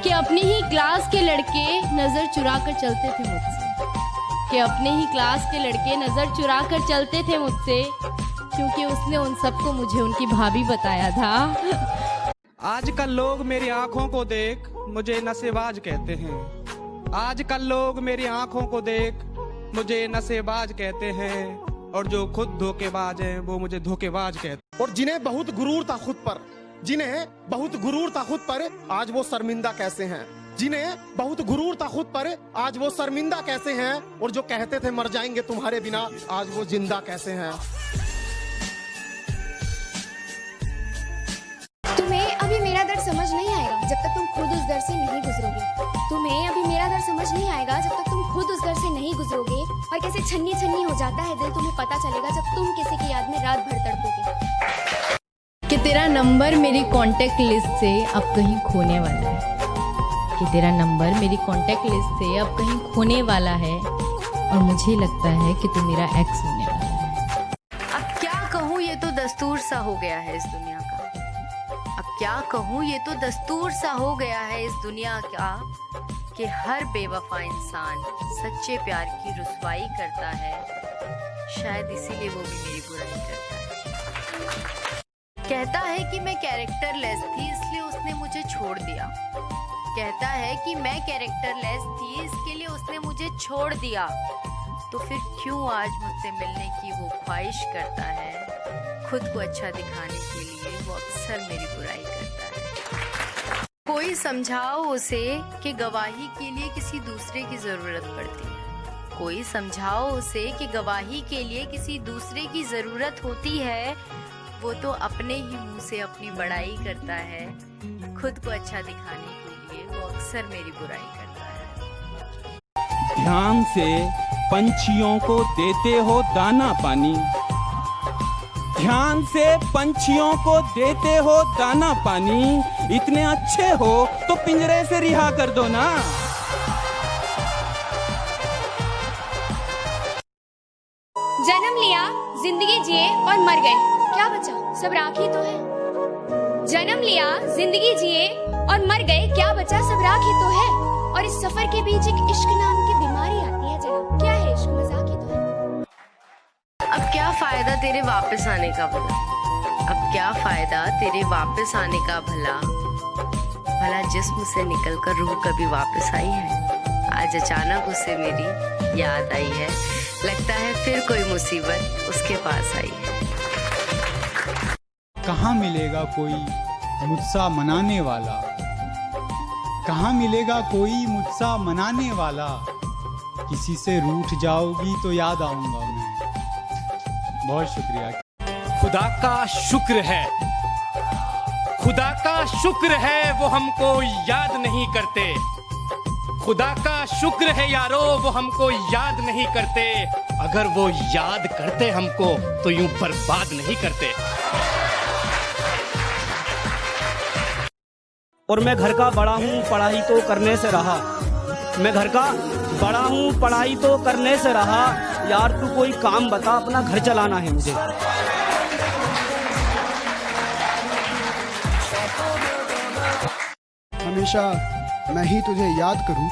कि अपनी ही क्लास के लड़के नजर चुरा कर चलते थे मुझसे, कि अपने ही क्लास के लड़के नजर चुरा कर चलते थे मुझसे, क्योंकि उसने उन सबको मुझे उनकी भाभी बताया था। आजकल लोग मेरी आंखों को देख मुझे नशेबाज कहते हैं। आजकल लोग मेरी आंखों को देख मुझे नशेबाज कहते हैं, और जो खुद धोखेबाज हैं वो मुझे धोखेबाज कहते हैं। और जिन्हें बहुत गुरूर था खुद पर, जिन्हें बहुत गुरूर था खुद पर, आज वो शर्मिंदा कैसे हैं। जिन्हें बहुत गुरूर था खुद पर, आज वो शर्मिंदा कैसे हैं। और जो कहते थे मर जाएंगे तुम्हारे बिना, आज वो जिंदा कैसे हैं। तुम्हें अभी मेरा दर्द समझ नहीं आएगा जब तक तुम खुद उस दर्द से नहीं गुजरोगे। तुम्हें अभी मेरा दर्द समझ नहीं आएगा जब तक तुम खुद उस दर्द से नहीं गुजरोगे। और कैसे छन्नी छन्नी हो जाता है दिल, तुम्हें पता चलेगा जब तुम किसी की याद में रात भर तड़पोगे। कि तेरा नंबर मेरी कांटेक्ट लिस्ट से अब कहीं खोने वाला है, कि तेरा नंबर मेरी कांटेक्ट लिस्ट से अब कहीं खोने वाला है, और मुझे लगता है कि तू मेरा एक्स होने वाला है। अब क्या कहूँ, ये तो दस्तूर सा हो गया है इस दुनिया का। अब क्या कहूँ, ये तो दस्तूर सा हो गया है इस दुनिया का, कि हर बेवफा इंसान सच्चे प्यार की रुसवाई करता है। शायद इसीलिए वो भी मेरी बुराई करता है। कहता है कि मैं कैरेक्टरलेस थी इसलिए उसने मुझे छोड़ दिया। कहता है कि मैं कैरेक्टरलेस थी इसके लिए उसने मुझे छोड़ दिया। तो फिर क्यों आज मुझसे मिलने की वो ख्वाहिश करता है। खुद को अच्छा दिखाने के लिए वो अक्सर मेरी बुराई करता है। कोई समझाओ उसे कि गवाही के लिए किसी दूसरे की जरूरत पड़ती है। कोई समझाओ उसे कि गवाही के लिए किसी दूसरे की जरूरत होती है। वो तो अपने ही मुंह से अपनी बड़ाई करता है। खुद को अच्छा दिखाने के लिए वो अक्सर मेरी बुराई करता है। ध्यान से पंछियों को देते हो दाना पानी, ध्यान से पंछियों को देते हो दाना पानी। इतने अच्छे हो तो पिंजरे से रिहा कर दो ना। जन्म लिया, जिंदगी जिए और मर गए, क्या बचा, सब राख ही तो है। जन्म लिया, जिंदगी जिए और मर गए, क्या बचा, सब राख ही तो है। और इस सफर के बीच एक इश्क नाम की बीमारी आती है जनाब, क्या है इश्क, मजाक ही तो है। अब क्या फायदा तेरे वापस आने का भला, अब क्या फायदा तेरे वापस आने का भला। भला जिस्म से निकलकर रूह कभी वापस आई है। आज अचानक उसे मेरी याद आई है। लगता है फिर कोई मुसीबत उसके पास आई है। कहाँ मिलेगा कोई मुझसा मनाने वाला, कहाँ मिलेगा कोई मुझसा मनाने वाला। किसी से रूठ जाओगी तो याद आऊंगा मैं। बहुत शुक्रिया। खुदा का शुक्र है, खुदा का शुक्र है वो हमको याद नहीं करते। खुदा का शुक्र है यारो वो हमको याद नहीं करते। अगर वो याद करते हमको तो यूं बर्बाद नहीं करते। और मैं घर का बड़ा हूँ पढ़ाई तो करने से रहा, मैं घर का बड़ा हूँ पढ़ाई तो करने से रहा। यार तू कोई काम बता, अपना घर चलाना है मुझे। हमेशा मैं ही तुझे याद करूं,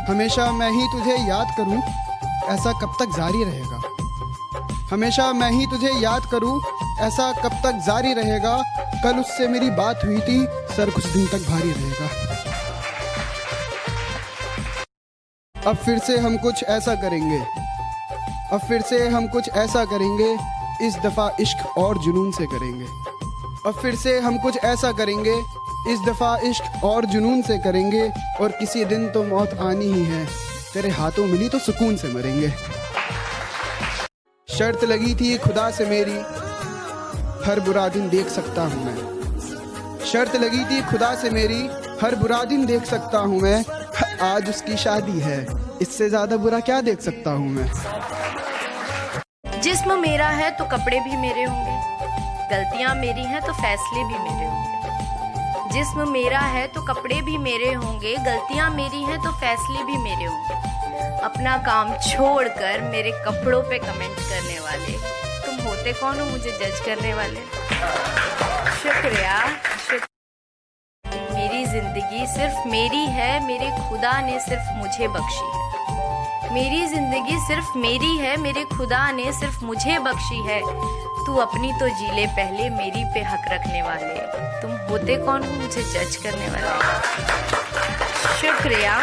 हमेशा मैं ही तुझे याद करूं, ऐसा कब तक जारी रहेगा। हमेशा मैं ही तुझे याद करूं, ऐसा कब तक जारी रहेगा। कल उससे मेरी बात हुई थी, सर कुछ दिन तक भारी रहेगा। अब फिर से हम कुछ ऐसा करेंगे, अब फिर से हम कुछ ऐसा करेंगे, इस दफा इश्क और जुनून से करेंगे। अब फिर से हम कुछ ऐसा करेंगे, इस दफा इश्क और जुनून से करेंगे। और किसी दिन तो मौत आनी ही है, तेरे हाथों मिली तो सुकून से मरेंगे। शर्त लगी थी खुदा से मेरी, हर बुरा दिन देख सकता हूँ मैं। शर्त लगी थी खुदा से मेरी, हर बुरा दिन देख सकता हूँ मैं। आज उसकी शादी है, इससे ज्यादा बुरा क्या देख सकता हूँ मैं। जिस्म मेरा है तो कपड़े भी मेरे होंगे, गलतियां मेरी हैं तो फैसले भी मेरे होंगे। जिस्म मेरा है तो कपड़े भी मेरे होंगे, गलतियां मेरी हैं तो फैसले भी मेरे होंगे। अपना काम छोड़कर मेरे कपड़ों पे कमेंट करने वाले तुम होते कौन हो मुझे जज करने वाले। शुक्रिया, मेरी जिंदगी जिंदगी सिर्फ मेरी है, मेरे खुदा ने सिर्फ मुझे बख्शी है। मेरी जिंदगी सिर्फ मेरी है, मेरे खुदा ने सिर्फ मुझे बख्शी है। तू अपनी तो जी ले पहले, मेरी पे हक रखने वाले। तुम होते कौन हो मुझे जज करने वाले? शुक्रिया।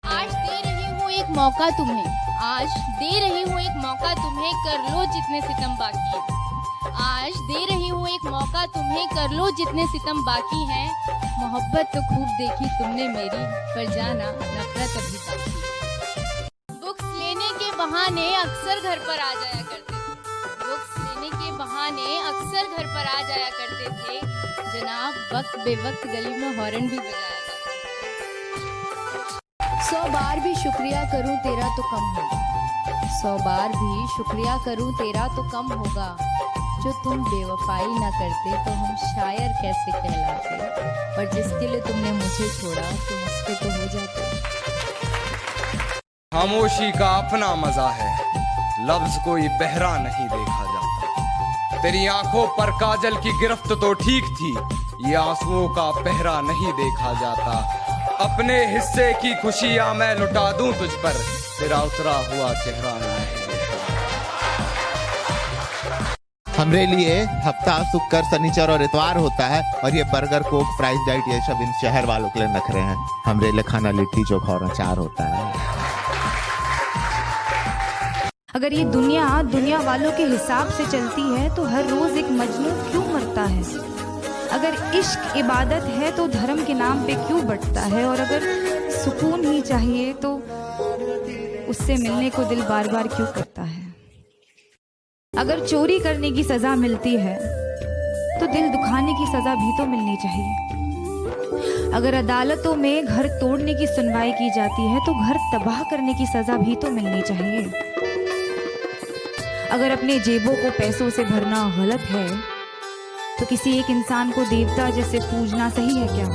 आज दे रही हूँ एक मौका तुम्हें, आज दे रही हूँ एक मौका तुम्हें, कर लो जितने सितम बाकी है। आज दे रही हूँ एक मौका तुम्हें, कर लो जितने सितम बाकी हैं। मोहब्बत तो खूब देखी तुमने मेरी, पर जाना नफरत अभी बाकी है। बुक्स लेने के बहाने अक्सर घर पर आ जाया करते थे, बुक्स लेने के बहाने अक्सर घर पर आ जाया करते थे। जनाब वक्त बेवक्त गली में हॉर्न भी बजाया करते थे। 100 बार भी शुक्रिया करूं तेरा तो कम होगा, 100 बार भी शुक्रिया करूं तेरा तो कम होगा। जो तुम बेवफाई ना करते तो हम शायर कैसे कहलाते, और जिसके लिए तुमने मुझे छोड़ा तुम उसके तो हो जाते। खामोशी का अपना मजा है, लफ्ज कोई बहरा नहीं देखा जाता। तेरी आंखों पर काजल की गिरफ्त तो ठीक थी, ये आंसुओं का पहरा नहीं देखा जाता। अपने हिस्से की खुशियां मैं लुटा दूं तुझ पर, तेरा उतरा हुआ चेहरा नहीं देखा। हमरे लिए हफ्ता शुक्र शनिचर और इतवार होता है, और ये बर्गर कोक फ्राइज डाइट ये सब इन शहर वालों के लिए नखरे हैं। हमरे लिए खाना लिट्टी चोखा और अचार होता है। अगर ये दुनिया वालों के हिसाब से चलती है तो हर रोज एक मजनू क्यों मरता है? अगर इश्क इबादत है तो धर्म के नाम पे क्यों बढ़ता है? और अगर सुकून ही चाहिए तो उससे मिलने को दिल बार बार क्यों करता है? अगर चोरी करने की सजा मिलती है तो दिल दुखाने की सजा भी तो मिलनी चाहिए। अगर अदालतों में घर तोड़ने की सुनवाई की जाती है तो घर तबाह करने की सजा भी तो मिलनी चाहिए। अगर अपने जेबों को पैसों से भरना गलत है तो किसी एक इंसान को देवता जैसे पूजना सही है क्या?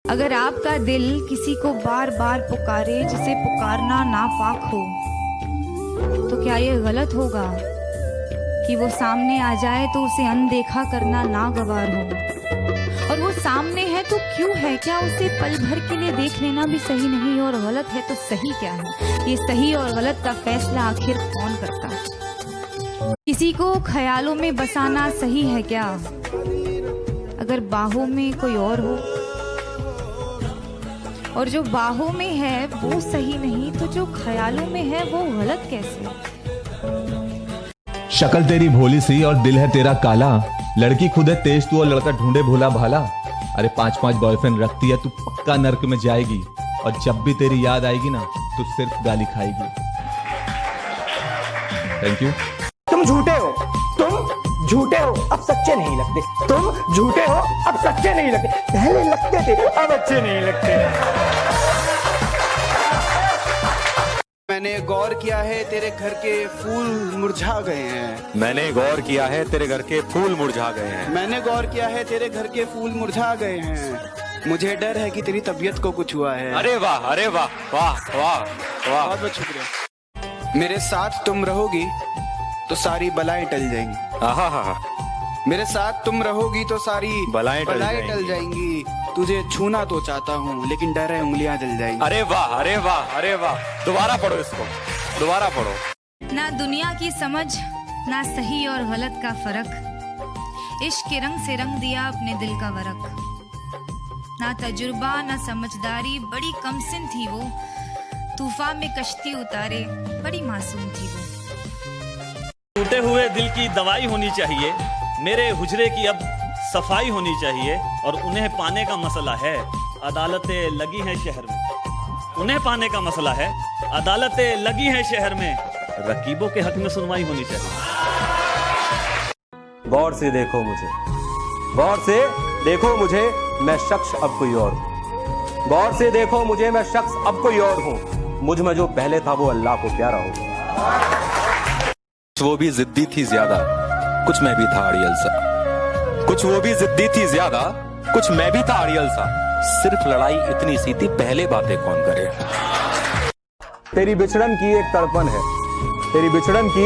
अगर आपका दिल किसी को बार बार पुकारे जिसे पुकारना नापाक हो तो क्या ये गलत होगा कि वो सामने आ जाए तो उसे अनदेखा करना नागवार हो? और वो सामने है तो क्यों है? क्या उसे पल भर के लिए देख लेना भी सही नहीं? और गलत है तो सही क्या है? ये सही और गलत का फैसला आखिर कौन करता है? किसी को ख्यालों में बसाना सही है क्या? अगर बाहों में कोई और हो, और जो बाहों में है वो सही नहीं तो जो ख्यालों में है वो गलत कैसे? शक्ल तेरी भोली सी और दिल है तेरा काला, लड़की खुद है तेज तू और लड़का ढूंढे भोला भाला। अरे 5-5 बॉयफ्रेंड रखती है तू, पक्का नर्क में जाएगी, और जब भी तेरी याद आएगी ना तो सिर्फ गाली खाएगी। Thank you. तुम झूठे हो, तुम झूठे हो, अब सच्चे नहीं लगते। तुम झूठे हो, अब सच्चे नहीं लगते। पहले लगते थे, अब अच्छे नहीं लगते। मैंने गौर किया है तेरे घर के फूल मुरझा गए हैं। मैंने गौर किया है तेरे घर के फूल मुरझा गए हैं। मैंने गौर किया है तेरे घर के फूल मुरझा गए हैं। मुझे डर है कि तेरी तबीयत को कुछ हुआ है। अरे वाह, अरे वाह, वाह वाह वाह, बहुत बहुत शुक्रिया। मेरे साथ तुम रहोगी तो सारी बलाएं टल जाएंगी। आहा, मेरे साथ तुम रहोगी तो सारी बलाएं टल जाएंगी। तुझे छूना तो चाहता हूँ लेकिन डर है उंगलियां जल जाएंगी। अरे वाह, अरे वाह, अरे वाह। दोबारा पढ़ो इसको, दोबारा पढ़ो। ना दुनिया की समझ, ना सही और गलत का फर्क, इश्क के रंग से रंग दिया अपने दिल का वरक। ना तजुर्बा ना समझदारी, बड़ी कमसिन थी वो, तूफान में कश्ती उतारे, बड़ी मासूम थी वो। टूटे हुए दिल की दवाई होनी चाहिए, मेरे हुजरे की अब सफाई होनी चाहिए, और उन्हें पाने का मसला है, अदालतें लगी हैं शहर में। उन्हें पाने का मसला है, अदालतें लगी हैं शहर में, रकीबों के हक में सुनवाई होनी चाहिए। गौर से देखो मुझे, गौर से देखो मुझे, मैं शख्स अब कोई और हूँ। गौर से देखो मुझे, मैं शख्स अब कोई और हूँ। मुझ में जो पहले था वो अल्लाह को प्यारा हो। वो भी जिद्दी थी ज्यादा, कुछ मैं भी था अड़ियल सा। कुछ वो भी जिद्दी थी ज्यादा, कुछ मैं भी था अड़ियल सा। सिर्फ लड़ाई इतनी सी थी, पहले बातें कौन करे। तेरी बिछड़न की एक तड़पन है, तेरी बिछड़न की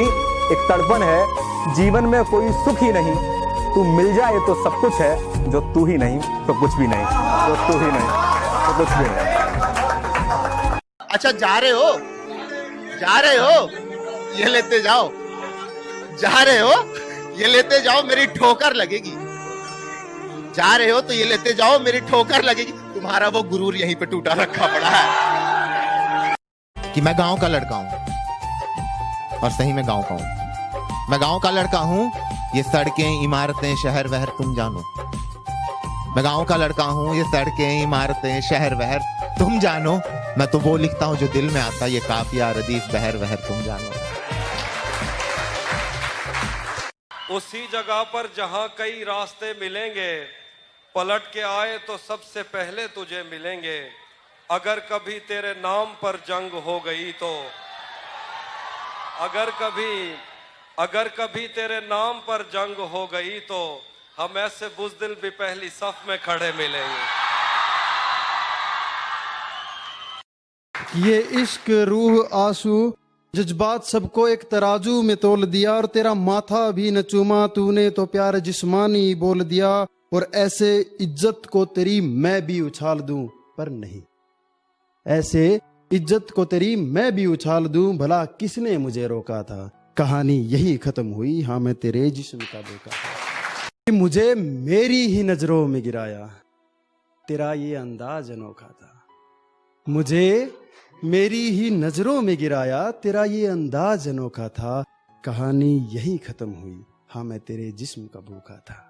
एक तड़पन है। जीवन में कोई सुख ही नहीं, तू मिल जाए तो सब कुछ है। जो तू ही नहीं तो कुछ भी नहीं, जो तू ही नहीं तो कुछ भी नहीं। अच्छा जा रहे हो, जा रहे हो, ये लेते जाओ, जा रहे हो, ये लेते जाओ, मेरी ठोकर लगेगी। जा रहे हो तो ये लेते जाओ, मेरी ठोकर लगेगी। तुम्हारा वो गुरूर यहीं पे टूटा रखा पड़ा है कि मैं गांव का लड़का हूं, और सही में गांव का हूं। मैं गांव का लड़का हूं, ये सड़कें इमारतें शहर वहर तुम जानो। मैं गांव का लड़का हूं, ये सड़कें इमारतें शहर वहर तुम जानो। मैं तो वो लिखता हूं जो दिल में आता, ये काफिया रदीफ बहर वहर तुम जानो। उसी जगह पर जहां कई रास्ते मिलेंगे, पलट के आए तो सबसे पहले तुझे मिलेंगे। अगर कभी तेरे नाम पर जंग हो गई तो, अगर कभी तेरे नाम पर जंग हो गई तो हम ऐसे बुज़दिल भी पहली सफ में खड़े मिलेंगे। ये इश्क रूह आंसू जज्बात सबको एक तराजू में तोल दिया, और तेरा माथा भी न चूमा तूने तो प्यार जिस्मानी बोल दिया। और ऐसे इज्जत को तेरी मैं भी उछाल दूं, पर नहीं, ऐसे इज्जत को तेरी मैं भी उछाल दूं, भला किसने मुझे रोका था। कहानी यही खत्म हुई, हाँ मैं तेरे जिस्म का धोखा था। मुझे मेरी ही नजरों में गिराया, तेरा ये अंदाज अनोखा था। मुझे मेरी ही नजरों में गिराया, तेरा ये अंदाज अनोखा था। कहानी यही खत्म हुई, हाँ मैं तेरे जिस्म का भूखा था।